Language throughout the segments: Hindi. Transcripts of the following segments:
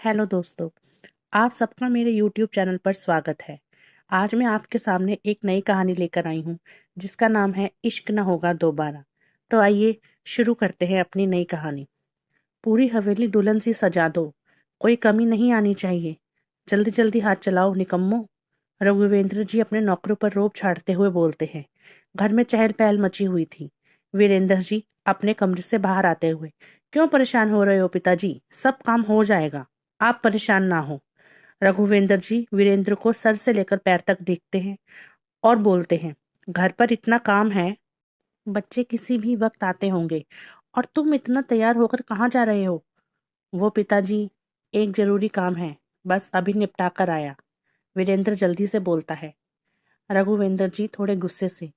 हेलो दोस्तों, आप सबका मेरे यूट्यूब चैनल पर स्वागत है। आज मैं आपके सामने एक नई कहानी लेकर आई हूँ जिसका नाम है इश्क न होगा दोबारा। तो आइए शुरू करते हैं अपनी नई कहानी। पूरी हवेली दुल्हन सी सजा दो, कोई कमी नहीं आनी चाहिए। जल्दी जल्दी हाथ चलाओ निकम्मो। रघुवेंद्र जी अपने नौकरों पर रोब झाड़ते हुए बोलते हैं। घर में चहल पहल मची हुई थी। वीरेंद्र जी अपने कमरे से बाहर आते हुए, क्यों परेशान हो रहे हो पिताजी? सब काम हो जाएगा, आप परेशान ना हो। रघुवेंद्र जी वीरेंद्र को सर से लेकर पैर तक देखते हैं और बोलते हैं, घर पर इतना काम है, बच्चे किसी भी वक्त आते होंगे, और तुम इतना तैयार होकर कहाँ जा रहे हो? वो पिताजी, एक जरूरी काम है, बस अभी निपटा कर आया। वीरेंद्र जल्दी से बोलता है। रघुवेंद्र जी थोड़े गुस्से से,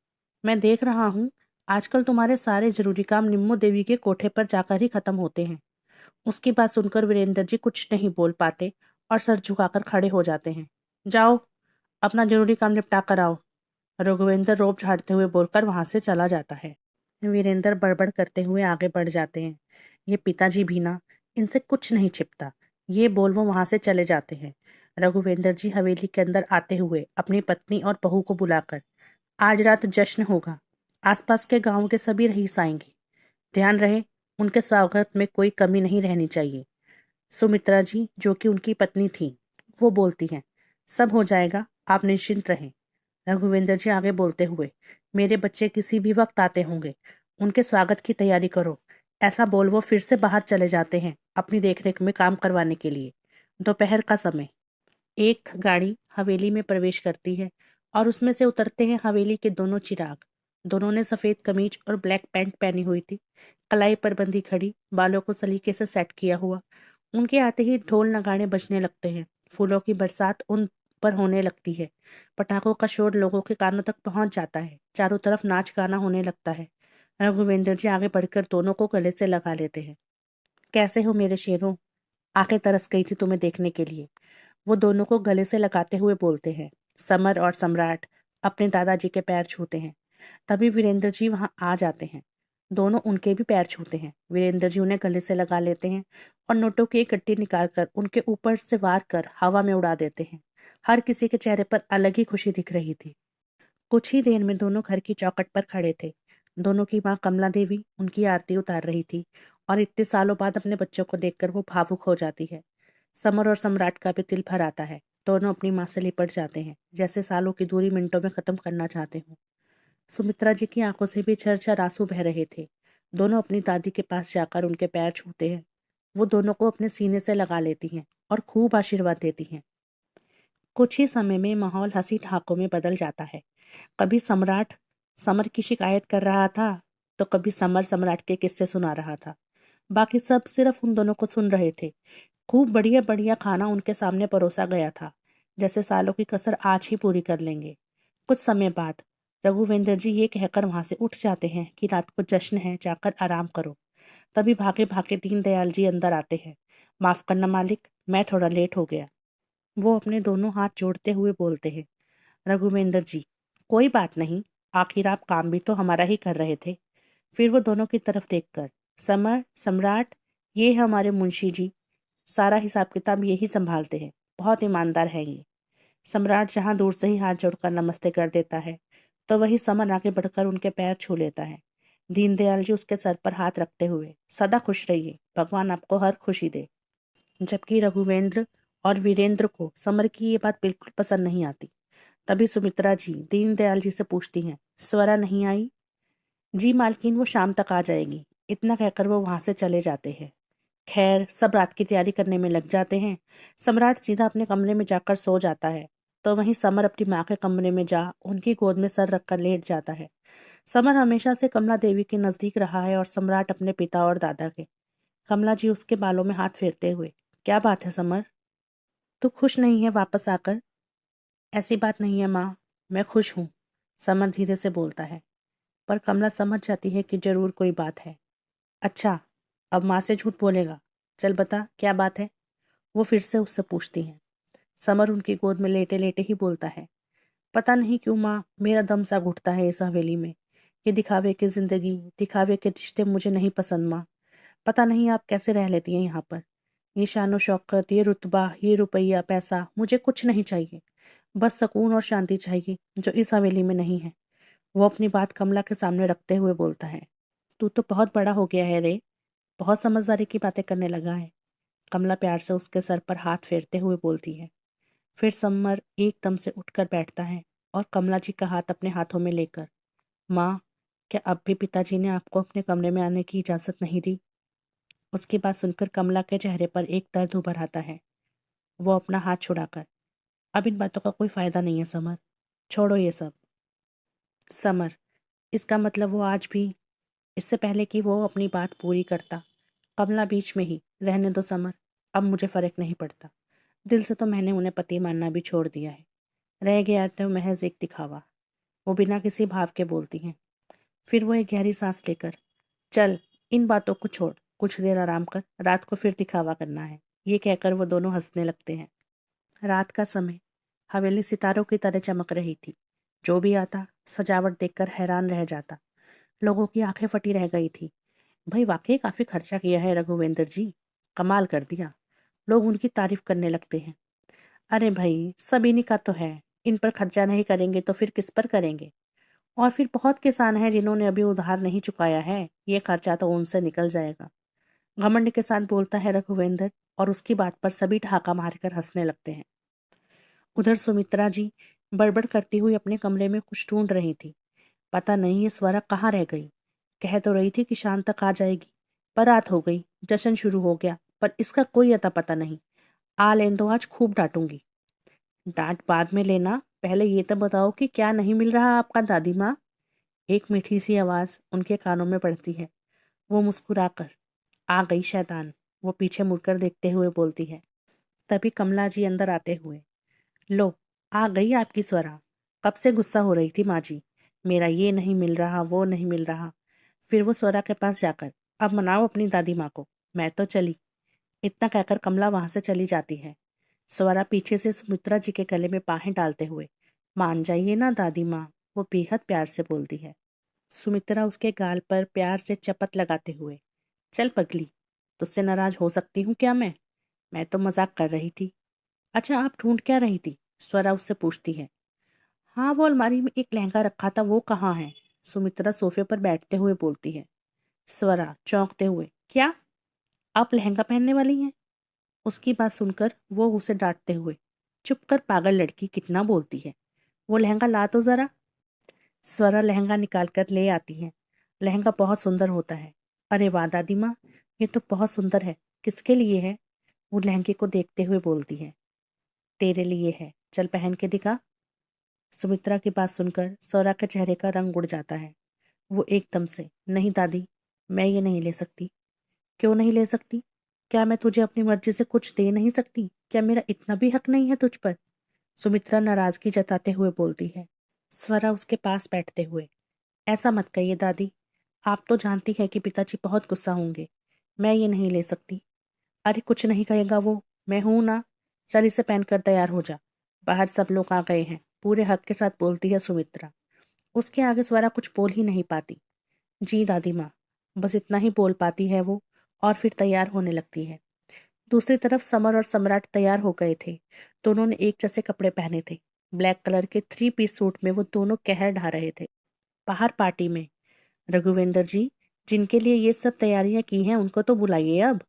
मैं देख रहा हूँ आजकल तुम्हारे सारे जरूरी काम निम्मो देवी के कोठे पर जाकर ही खत्म होते हैं। उसकी बात सुनकर वीरेंद्र जी कुछ नहीं बोल पाते और सर झुकाकर खड़े हो जाते हैं। जाओ, अपना जरूरी काम निपटा कर आओ। रघुवेंद्र रोब झाड़ते हुए बोलकर वहां से चला जाता है। वीरेंद्र बड़बड़ करते हुए आगे बढ़ जाते हैं। ये पिताजी भी ना, इनसे कुछ नहीं छिपता, ये बोल वो वहां से चले जाते हैं। रघुवेंद्र जी हवेली के अंदर आते हुए अपनी पत्नी और बहू को बुलाकर, आज रात जश्न होगा, आसपास के गांव के सभी रईस आएंगे, ध्यान रहे उनके स्वागत में कोई कमी नहीं रहनी चाहिए। सुमित्रा जी जो कि उनकी पत्नी थी, वो बोलती हैं, सब हो जाएगा, आप निश्चिंत रहें। रघुवेंद्र जी आगे बोलते हुए, मेरे बच्चे किसी भी वक्त आते होंगे, उनके स्वागत की तैयारी करो। ऐसा बोल वो फिर से बाहर चले जाते हैं अपनी देखरेख में काम करवाने के लिए। दोपहर का समय, एक गाड़ी हवेली में प्रवेश करती है और उसमें से उतरते हैं हवेली के दोनों चिराग। दोनों ने सफेद कमीज और ब्लैक पैंट पहनी हुई थी, कलाई पर बंधी खड़ी, बालों को सलीके से सेट किया हुआ। उनके आते ही ढोल नगाड़े बजने लगते हैं, फूलों की बरसात उन पर होने लगती है, पटाखों का शोर लोगों के कानों तक पहुंच जाता है, चारों तरफ नाच गाना होने लगता है। रघुवेंद्र जी आगे बढ़कर दोनों को गले से लगा लेते हैं। कैसे हो मेरे शेरों? आंखें तरस गई थी तुम्हें देखने के लिए, वो दोनों को गले से लगाते हुए बोलते हैं। समर और सम्राट अपने दादाजी के पैर छूते हैं। तभी वीरेंद्र जी वहां आ जाते हैं। दोनों उनके भी पैर छूते हैं। वीरेंद्र जी उन्हें गले से लगा लेते हैं और नोटों की एक गट्टी निकालकर उनके ऊपर से वार कर हवा में उड़ा देते हैं। हर किसी के चेहरे पर अलग ही खुशी दिख रही थी। कुछ ही देर में दोनों घर की चौखट पर खड़े थे। दोनों की माँ कमला देवी उनकी आरती उतार रही थी और इतने सालों बाद अपने बच्चों को देखकर वो भावुक हो जाती है। समर और सम्राट का भी दिल भर आता है। दोनों अपनी माँ से लिपट जाते हैं, जैसे सालों की दूरी मिनटों में खत्म करना चाहते हों। सुमित्रा जी की आंखों से भी झरझर आंसू बह रहे थे। दोनों अपनी दादी के पास जाकर उनके पैर छूते हैं। वो दोनों को अपने सीने से लगा लेती हैं और खूब आशीर्वाद देती हैं। कुछ ही समय में माहौल हंसी ठहाकों में बदल जाता है। कभी सम्राट समर की शिकायत कर रहा था, तो कभी समर सम्राट के किस्से सुना रहा था। बाकी सब सिर्फ उन दोनों को सुन रहे थे। खूब बढ़िया बढ़िया खाना उनके सामने परोसा गया था, जैसे सालों की कसर आज ही पूरी कर लेंगे। कुछ समय बाद रघुवेंद्र जी ये कहकर वहां से उठ जाते हैं कि रात को जश्न है, जाकर आराम करो। तभी भागे भागे दीनदयाल जी अंदर आते हैं। माफ करना मालिक, मैं थोड़ा लेट हो गया। वो अपने दोनों हाथ जोड़ते हुए बोलते हैं। रघुवेंद्र जी, कोई बात नहीं, आखिर आप काम भी तो हमारा ही कर रहे थे। फिर वो दोनों की तरफ देखकर, समर सम्राट, ये है हमारे मुंशी जी, सारा हिसाब किताब यही संभालते हैं, बहुत ईमानदार है ये। सम्राट जहां दूर से ही हाथ जोड़कर नमस्ते कर देता है, तो वही समर आगे बढ़कर उनके पैर छू लेता है। दीनदयाल जी उसके सर पर हाथ रखते हुए, सदा खुश रहिए, भगवान आपको हर खुशी दे। जबकि रघुवेंद्र और वीरेंद्र को समर की ये बात बिल्कुल पसंद नहीं आती। तभी सुमित्रा जी दीनदयाल जी से पूछती हैं, स्वरा नहीं आई? जी मालकिन, वो शाम तक आ जाएगी, इतना कहकर वो वहां से चले जाते हैं। खैर, सब रात की तैयारी करने में लग जाते हैं। सम्राट सीधा अपने कमरे में जाकर सो जाता है, तो वहीं समर अपनी माँ के कमरे में जा उनकी गोद में सर रखकर लेट जाता है। समर हमेशा से कमला देवी के नजदीक रहा है और सम्राट अपने पिता और दादा के। कमला जी उसके बालों में हाथ फेरते हुए, क्या बात है समर, तू खुश नहीं है वापस आकर? ऐसी बात नहीं है माँ, मैं खुश हूँ, समर धीरे से बोलता है। पर कमला समझ जाती है कि जरूर कोई बात है। अच्छा, अब माँ से झूठ बोलेगा, चल बता क्या बात है, वो फिर से उससे पूछती हैं। समर उनकी गोद में लेटे लेटे ही बोलता है, पता नहीं क्यों माँ, मेरा दम सा घुटता है इस हवेली में। ये दिखावे की जिंदगी, दिखावे के रिश्ते मुझे नहीं पसंद माँ। पता नहीं आप कैसे रह लेती हैं यहाँ पर। ये शानो शौकत, ये रुतबा, ये रुपया, पैसा मुझे कुछ नहीं चाहिए। बस सुकून और शांति चाहिए, जो इस हवेली में नहीं है। वो अपनी बात कमला के सामने रखते हुए बोलता है। तू तो बहुत बड़ा हो गया है रे, बहुत समझदारी की बातें करने लगा है। कमला प्यार से उसके सर पर हाथ फेरते हुए बोलती है। फिर समर एकदम से उठकर बैठता है और कमला जी का हाथ अपने हाथों में लेकर, माँ, क्या अब भी पिताजी ने आपको अपने कमरे में आने की इजाजत नहीं दी? उसकी बात सुनकर कमला के चेहरे पर एक दर्द उभर आता है। वो अपना हाथ छुड़ाकर, अब इन बातों का कोई फायदा नहीं है समर, छोड़ो ये सब। समर, इसका मतलब वो आज भी, इससे पहले कि वो अपनी बात पूरी करता, कमला बीच में ही, रहने दो समर, अब मुझे फर्क नहीं पड़ता। दिल से तो मैंने उन्हें पति मानना भी छोड़ दिया है। रह गया तो महज एक दिखावा। वो बिना किसी भाव के बोलती हैं। फिर वो एक गहरी सांस लेकर, चल, इन बातों को छोड़, कुछ देर आराम कर, रात को फिर दिखावा करना है। ये कहकर वो दोनों हंसने लगते हैं। रात का समय, हवेली सितारों की तरह चमक रही थी। जो भी आता सजावट देखकर हैरान रह जाता। लोगों की आंखें फटी रह गई थी। भाई वाकई काफी खर्चा किया है रघुवेंद्र जी, कमाल कर दिया। लोग उनकी तारीफ करने लगते हैं। अरे भाई, सब इन्हीं का तो है, इन पर खर्चा नहीं करेंगे तो फिर किस पर करेंगे? और फिर बहुत किसान हैं जिन्होंने अभी उधार नहीं चुकाया है, ये खर्चा तो उनसे निकल जाएगा। घमंड के साथ बोलता है रघुवेंद्र, और उसकी बात पर सभी ठहाका मारकर हंसने लगते हैं। उधर सुमित्रा जी बड़बड़ करती हुई अपने कमरे में कुछ ढूंढ रही थी। पता नहीं ये स्वरा कहाँ रह गई। कह तो रही थी कि शाम तक आ जाएगी, पर रात हो गई, जश्न शुरू हो गया, पर इसका कोई अता पता नहीं। आ लेन दो, आज खूब डांटूंगी। डांट बाद में लेना, पहले ये तो बताओ कि क्या नहीं मिल रहा आपका दादी माँ? एक मीठी सी आवाज उनके कानों में पड़ती है। वो मुस्कुराकर, आ गई शैतान, वो पीछे मुड़कर देखते हुए बोलती है। तभी कमला जी अंदर आते हुए, लो, आ गई आपकी स्वरा। कब से गुस्सा हो रही थी माँ जी, मेरा ये नहीं मिल रहा, वो नहीं मिल रहा। फिर वो स्वरा के पास जाकर, अब मनाओ अपनी दादी माँ को, मैं तो चली। इतना कहकर कमला वहां से चली जाती है। स्वरा पीछे से सुमित्रा जी के गले में बाहें डालते हुए, मान जाइए ना दादी माँ, वो बेहद प्यार से बोलती है। सुमित्रा उसके गाल पर प्यार से चपत लगाते हुए, चल पगली, तुझसे नाराज हो सकती हूँ क्या मैं तो मजाक कर रही थी। अच्छा, आप ढूंढ क्या रही थी? स्वरा उससे पूछती है। हाँ, वो अलमारी में एक लहंगा रखा था, वो कहाँ है? सुमित्रा सोफे पर बैठते हुए बोलती है। स्वरा चौंकते हुए, क्या आप लहंगा पहनने वाली हैं? उसकी बात सुनकर वो उसे डांटते हुए, चुप कर पागल लड़की, कितना बोलती है, वो लहंगा ला तो जरा। स्वरा लहंगा निकाल कर ले आती है। लहंगा बहुत सुंदर होता है। अरे वाह दादी माँ, ये तो बहुत सुंदर है, किसके लिए है? वो लहंगे को देखते हुए बोलती है। तेरे लिए है, चल पहन के दिखा। सुमित्रा की बात सुनकर स्वरा के चेहरे का रंग उड़ जाता है। वो एकदम से, नहीं दादी, मैं ये नहीं ले सकती। क्यों नहीं ले सकती? क्या मैं तुझे अपनी मर्जी से कुछ दे नहीं सकती? क्या मेरा इतना भी हक नहीं है तुझ पर? सुमित्रा नाराजगी जताते हुए बोलती है। स्वरा उसके पास बैठते हुए, ऐसा मत कहिए दादी, आप तो जानती है कि पिताजी बहुत गुस्सा होंगे। मैं ये नहीं ले सकती। अरे कुछ नहीं कहेगा वो, मैं हूं ना। चल इसे पहनकर तैयार हो जा, बाहर सब लोग आ गए हैं, पूरे हक के साथ बोलती है सुमित्रा। उसके आगे स्वरा कुछ बोल ही नहीं पाती। जी दादी माँ, बस इतना ही बोल पाती है वो, और फिर तैयार होने लगती है। दूसरी तरफ समर और सम्राट तैयार हो गए थे। दोनों ने एक जैसे कपड़े पहने थे। ब्लैक कलर के 3 पीस सूट में वो दोनों कहर ढा रहे थे। बाहर पार्टी में, रघुवेंद्र जी, जिनके लिए ये सब तैयारियां की हैं उनको तो बुलाइए अब।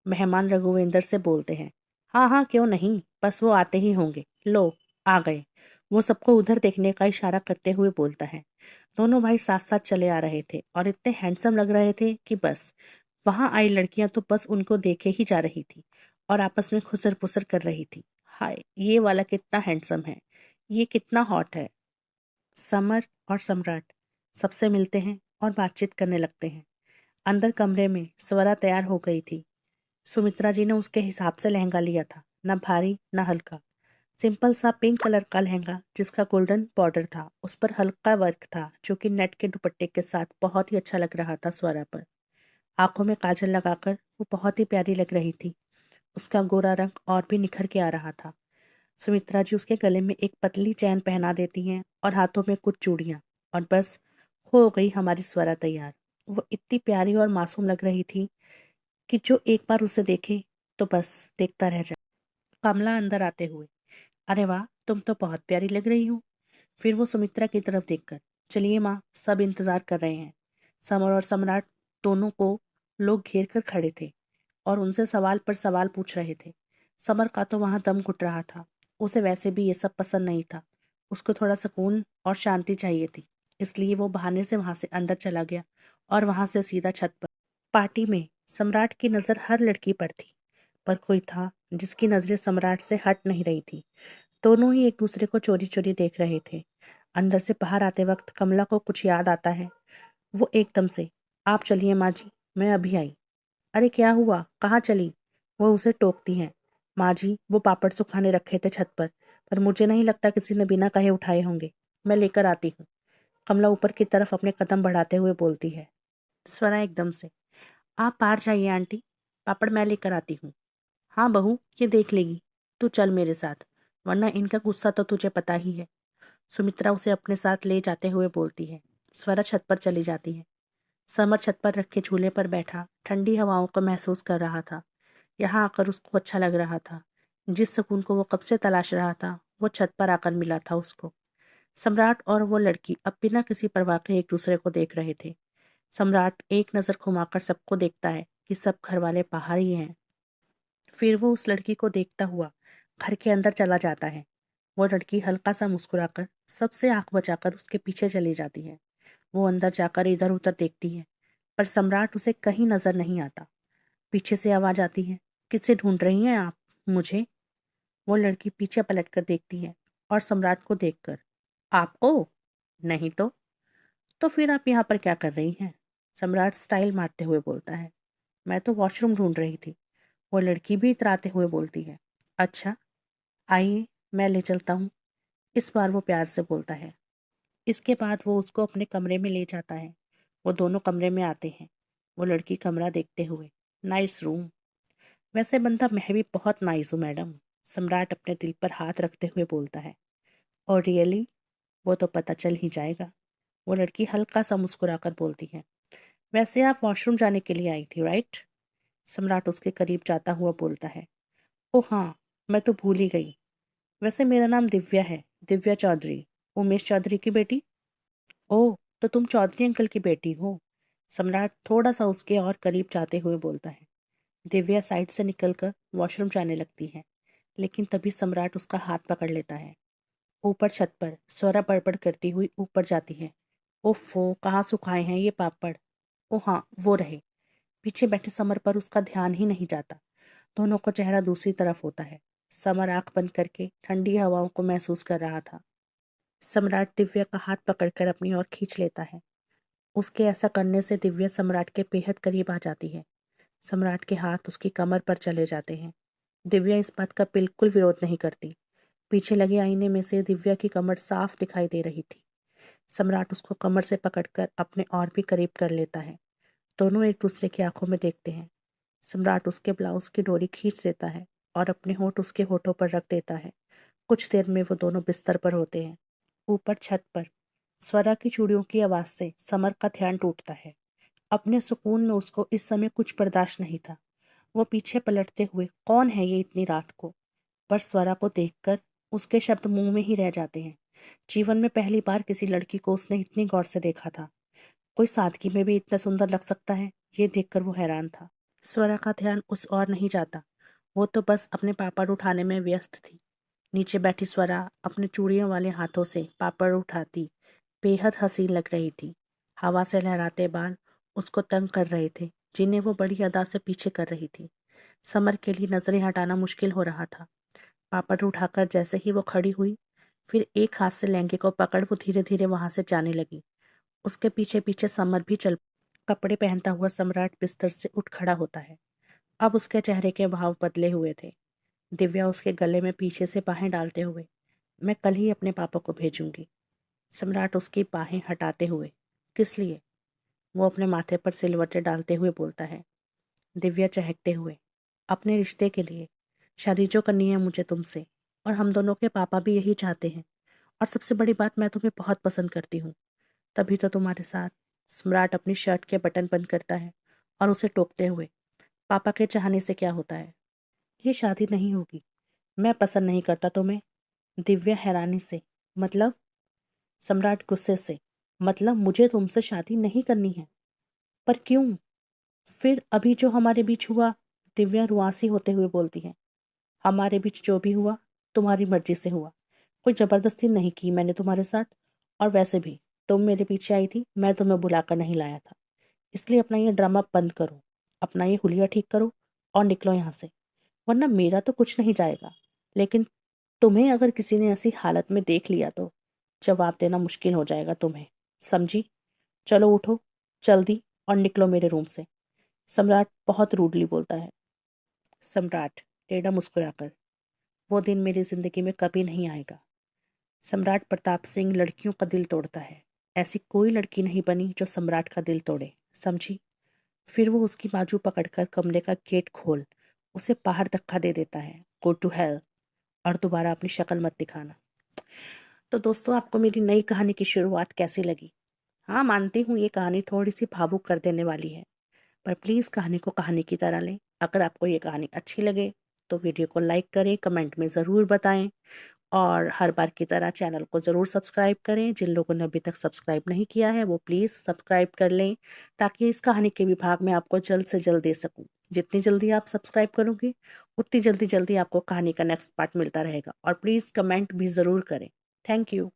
मेहमान रघुवेंद्र से बोलते हैं। हाँ हाँ, क्यों नहीं, बस वो आते ही होंगे, लो, आ गए। वो सबको उधर देखने का इशारा करते हुए बोलता है। दोनों भाई साथ साथ चले आ रहे थे और इतने हैंडसम लग रहे थे कि बस, वहां आई लड़कियां तो बस उनको देखे ही जा रही थी और आपस में खुसर पुसर कर रही थी। हाय, ये वाला कितना हैंडसम है, ये कितना हॉट है। समर और सम्राट सबसे मिलते हैं और बातचीत करने लगते हैं। अंदर कमरे में स्वरा तैयार हो गई थी। सुमित्रा जी ने उसके हिसाब से लहंगा लिया था, न भारी न हल्का। सिंपल सा पिंक कलर का लहंगा जिसका गोल्डन बॉर्डर था, उस पर हल्का वर्क था जो कि नेट के दुपट्टे के साथ बहुत ही अच्छा लग रहा था स्वरा पर। आंखों में काजल लगाकर वो बहुत ही प्यारी लग रही थी। उसका गोरा रंग और भी निखर के आ रहा था। सुमित्रा जी उसके गले में एक पतली चैन पहना देती हैं और हाथों में कुछ चूड़ियां, और बस, हो गई हमारी स्वरा तैयार। वो इतनी प्यारी और मासूम लग रही थी कि जो एक बार उसे देखे तो बस देखता रह जा। कमला अंदर आते हुए, अरे वाह, तुम तो बहुत प्यारी लग रही हो। फिर वो सुमित्रा की तरफ देखकर, चलिए माँ, सब इंतजार कर रहे हैं। समर और सम्राट दोनों को लोग घेर कर खड़े थे और उनसे सवाल पर सवाल पूछ रहे थे। समर का तो वहां दम घुट रहा था। उसे वैसे भी ये सब पसंद नहीं था। उसको थोड़ा सुकून और शांति चाहिए थी। इसलिए वो बहाने से वहां से अंदर चला गया और वहां से सीधा छत पर। पार्टी में सम्राट की नजर हर लड़की पर थी, पर कोई था जिसकी नजरें सम्राट से हट नहीं रही थी। दोनों ही एक दूसरे को चोरी चोरी देख रहे थे। अंदर से बाहर आते वक्त कमला को कुछ याद आता है। वो एकदम से, आप चलिए माँ जी, मैं अभी आई। अरे क्या हुआ, कहाँ चली? वो उसे टोकती हैं। माँ जी, वो पापड़ सुखाने रखे थे छत पर मुझे नहीं लगता किसी ने बिना कहे उठाए होंगे। मैं लेकर आती हूँ। कमला ऊपर की तरफ अपने कदम बढ़ाते हुए बोलती है। स्वरा एकदम से, आप बाहर जाइए आंटी, पापड़ मैं लेकर आती हूँ। हाँ बहू, ये देख लेगी। तू चल मेरे साथ, वरना इनका गुस्सा तो तुझे पता ही है। सुमित्रा उसे अपने साथ ले जाते हुए बोलती है। स्वरा छत पर चली जाती है। समर छत पर रखे झूले पर बैठा ठंडी हवाओं को महसूस कर रहा था। यहाँ आकर उसको अच्छा लग रहा था। जिस सुकून को वो कब से तलाश रहा था, वो छत पर आकर मिला था उसको। सम्राट और वो लड़की अब बिना किसी परवाह के एक दूसरे को देख रहे थे। सम्राट एक नजर घुमाकर सबको देखता है कि सब घर वाले बाहर ही हैं। फिर वो उस लड़की को देखता हुआ घर के अंदर चला जाता है। वो लड़की हल्का सा मुस्कुराकर सबसे आंख बचाकर उसके पीछे चली जाती है। वो अंदर जाकर इधर उधर देखती है, पर सम्राट उसे कहीं नजर नहीं आता। पीछे से आवाज आती है, किसे ढूंढ रही हैं आप? मुझे। वो लड़की पीछे पलटकर देखती है और सम्राट को देखकर, आपको? नहीं तो फिर आप यहाँ पर क्या कर रही हैं? सम्राट स्टाइल मारते हुए बोलता है। मैं तो वॉशरूम ढूंढ रही थी। वो लड़की भी इतराते हुए बोलती है। अच्छा, आइए, मैं ले चलता हूँ। इस बार वो प्यार से बोलता है। इसके बाद वो उसको अपने कमरे में ले जाता है। वो दोनों कमरे में आते हैं। वो लड़की कमरा देखते हुए, नाइस रूम। वैसे बंदा मैं भी बहुत नाइस हूँ मैडम। सम्राट अपने दिल पर हाथ रखते हुए बोलता है। और रियली? वो तो पता चल ही जाएगा। वो लड़की हल्का सा मुस्कुराकर बोलती है। वैसे आप वॉशरूम जाने के लिए आई थी, राइट? सम्राट उसके करीब जाता हुआ बोलता है। ओह हाँ, मैं तो भूल ही गई। वैसे मेरा नाम दिव्या है, दिव्या चौधरी, उमेश चौधरी की बेटी। ओह, तो तुम चौधरी अंकल की बेटी हो? सम्राट थोड़ा सा उसके और करीब जाते हुए बोलता है। दिव्या साइड से निकलकर वॉशरूम जाने लगती है, लेकिन तभी सम्राट उसका हाथ पकड़ लेता है। ऊपर छत पर स्वरा बड़बड़ करती हुई ऊपर जाती है। ओफो, कहाँ सुखाए हैं ये पापड़? ओ हाँ, वो रहे। पीछे बैठे समर पर उसका ध्यान ही नहीं जाता। दोनों को चेहरा दूसरी तरफ होता है। समर आंख बंद करके ठंडी हवाओं को महसूस कर रहा था। सम्राट दिव्या का हाथ पकड़कर अपनी ओर खींच लेता है। उसके ऐसा करने से दिव्या सम्राट के बेहद करीब आ जाती है। सम्राट के हाथ उसकी कमर पर चले जाते हैं। दिव्या इस बात का बिल्कुल विरोध नहीं करती। पीछे लगे आईने में से दिव्या की कमर साफ दिखाई दे रही थी। सम्राट उसको कमर से पकड़कर अपने और भी करीब कर लेता है। दोनों एक दूसरे की आंखों में देखते हैं। सम्राट उसके ब्लाउज की डोरी खींच देता है और अपने होंठ उसके होठों पर रख देता है। कुछ देर में वो दोनों बिस्तर पर होते हैं। ऊपर छत पर स्वरा की चूड़ियों की आवाज से समर का ध्यान टूटता है। अपने सुकून में उसको इस समय कुछ बर्दाश्त नहीं था। वो पीछे पलटते हुए, कौन है ये इतनी रात को? पर स्वरा को देखकर उसके शब्द मुंह में ही रह जाते हैं। जीवन में पहली बार किसी लड़की को उसने इतनी गौर से देखा था। कोई सादगी में भी इतना सुंदर लग सकता है, ये देखकर वो हैरान था। स्वरा का ध्यान उस ओर नहीं जाता। वो तो बस अपने पापड़ उठाने में व्यस्त थी। नीचे बैठी स्वरा अपने चूड़ियों वाले हाथों से पापड़ उठाती बेहद हसीन लग रही थी। हवा से लहराते बाल उसको तंग कर रहे थे, जिन्हें वो बड़ी अदा से पीछे कर रही थी। समर के लिए नजरें हटाना मुश्किल हो रहा था। पापड़ उठाकर जैसे ही वो खड़ी हुई, फिर एक हाथ से लहंगे को पकड़ वो धीरे धीरे वहां से जाने लगी। उसके पीछे पीछे समर भी चल। कपड़े पहनता हुआ सम्राट बिस्तर से उठ खड़ा होता है। अब उसके चेहरे के भाव बदले हुए थे। दिव्या उसके गले में पीछे से बाहें डालते हुए, मैं कल ही अपने पापा को भेजूंगी। सम्राट उसकी बाहें हटाते हुए, किस लिए? वो अपने माथे पर सिलवटें डालते हुए बोलता है। दिव्या चहकते हुए, अपने रिश्ते के लिए। शादी जो करनी है मुझे तुमसे, और हम दोनों के पापा भी यही चाहते हैं। और सबसे बड़ी बात, मैं तुम्हें बहुत पसंद करती हूँ, तभी तो तुम्हारे साथ। सम्राट अपनी शर्ट के बटन बंद करता है और उसे टोकते हुए, पापा के चाहने से क्या होता है? ये शादी नहीं होगी। मैं पसंद नहीं करता तुम्हें। दिव्या हैरानी से। मतलब? सम्राट गुस्से से। मतलब मुझे तुमसे शादी नहीं करनी है। पर क्यों? फिर अभी जो हमारे बीच हुआ। दिव्या रुआंसी होते हुए बोलती है। हमारे बीच जो भी हुआ तुम्हारी मर्जी से हुआ। कोई जबरदस्ती नहीं की मैंने तुम्हारे साथ। और वैसे भी तुम मेरे पीछे आई थी, मैं तुम्हें बुलाकर नहीं लाया था। इसलिए अपना ये ड्रामा बंद करो। अपना ये हुलिया ठीक करो और निकलो यहाँ से। वरना मेरा तो कुछ नहीं जाएगा, लेकिन तुम्हें अगर किसी ने ऐसी हालत में देख लिया तो जवाब देना मुश्किल हो जाएगा तुम्हें। समझी? चलो उठो जल्दी और निकलो मेरे रूम से। सम्राट बहुत रूडली बोलता है। सम्राट टेढ़ा मुस्कुराकर। वो दिन मेरी जिंदगी में कभी नहीं आएगा। सम्राट प्रताप सिंह लड़कियों का दिल तोड़ता है। ऐसी कोई लड़की नहीं बनी जो सम्राट का दिल तोड़े। समझी? फिर वो उसकी बाजू पकड़कर कमरे का गेट खोल उसे बाहर धक्का दे देता है। गो टू हेल और दोबारा अपनी शक्ल मत दिखाना। तो दोस्तों, आपको मेरी नई कहानी की शुरुआत कैसी लगी? हाँ, मानती हूँ ये कहानी थोड़ी सी भावुक कर देने वाली है, पर प्लीज़ कहानी को कहानी की तरह लें। अगर आपको ये कहानी अच्छी लगे तो वीडियो को लाइक करें, कमेंट में ज़रूर बताएं और हर बार की तरह चैनल को ज़रूर सब्सक्राइब करें। जिन लोगों ने अभी तक सब्सक्राइब नहीं किया है वो प्लीज़ सब्सक्राइब कर लें, ताकि इस कहानी के विभाग में आपको जल्द से जल्द दे सकूं। जितनी जल्दी आप सब्सक्राइब करोगे उतनी जल्दी जल्दी आपको कहानी का नेक्स्ट पार्ट मिलता रहेगा। और प्लीज़ कमेंट भी ज़रूर करें। Thank you.